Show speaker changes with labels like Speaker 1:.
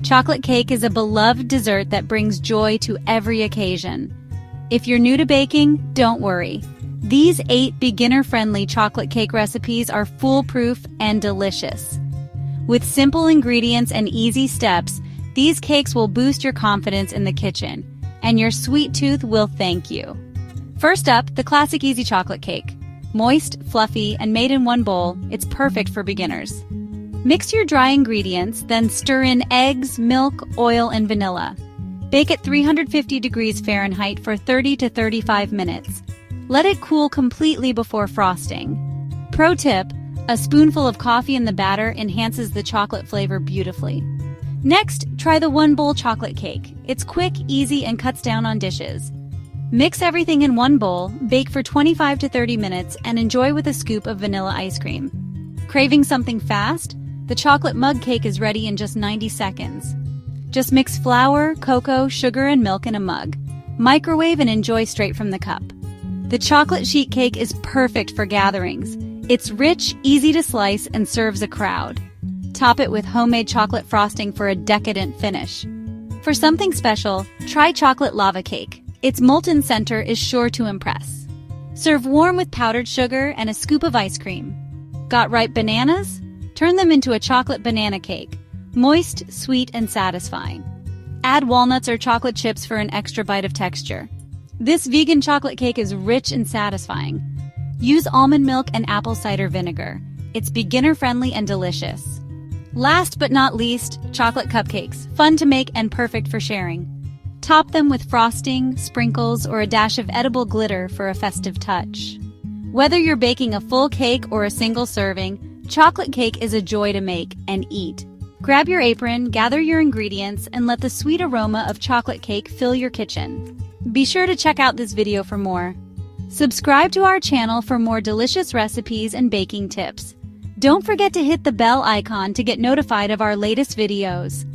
Speaker 1: Chocolate cake is a beloved dessert that brings joy to every occasion. If you're new to baking, don't worry. These 8 beginner-friendly chocolate cake recipes are foolproof and delicious. With simple ingredients and easy steps, these cakes will boost your confidence in the kitchen, and your sweet tooth will thank you. First up, the classic easy chocolate cake. Moist, fluffy, and made in one bowl, it's perfect for beginners. Mix your dry ingredients, then stir in eggs, milk, oil, and vanilla. Bake at 350 degrees Fahrenheit for 30 to 35 minutes. Let it cool completely before frosting. Pro tip, a spoonful of coffee in the batter enhances the chocolate flavor beautifully. Next, try the one-bowl chocolate cake. It's quick, easy, and cuts down on dishes. Mix everything in one bowl, bake for 25 to 30 minutes, and enjoy with a scoop of vanilla ice cream. Craving something fast? The chocolate mug cake is ready in just 90 seconds. Just mix flour, cocoa, sugar, and milk in a mug. Microwave and enjoy straight from the cup. The chocolate sheet cake is perfect for gatherings. It's rich, easy to slice, and serves a crowd. Top it with homemade chocolate frosting for a decadent finish. For something special, try chocolate lava cake. Its molten center is sure to impress. Serve warm with powdered sugar and a scoop of ice cream. Got ripe bananas? Turn them into a chocolate banana cake. Moist, sweet, and satisfying. Add walnuts or chocolate chips for an extra bite of texture. This vegan chocolate cake is rich and satisfying. Use almond milk and apple cider vinegar. It's beginner-friendly and delicious. Last but not least, chocolate cupcakes. Fun to make and perfect for sharing. Top them with frosting, sprinkles, or a dash of edible glitter for a festive touch. Whether you're baking a full cake or a single serving, chocolate cake is a joy to make and eat. Grab your apron, gather your ingredients, and let the sweet aroma of chocolate cake fill your kitchen. Be sure to check out this video for more. Subscribe to our channel for more delicious recipes and baking tips. Don't forget to hit the bell icon to get notified of our latest videos.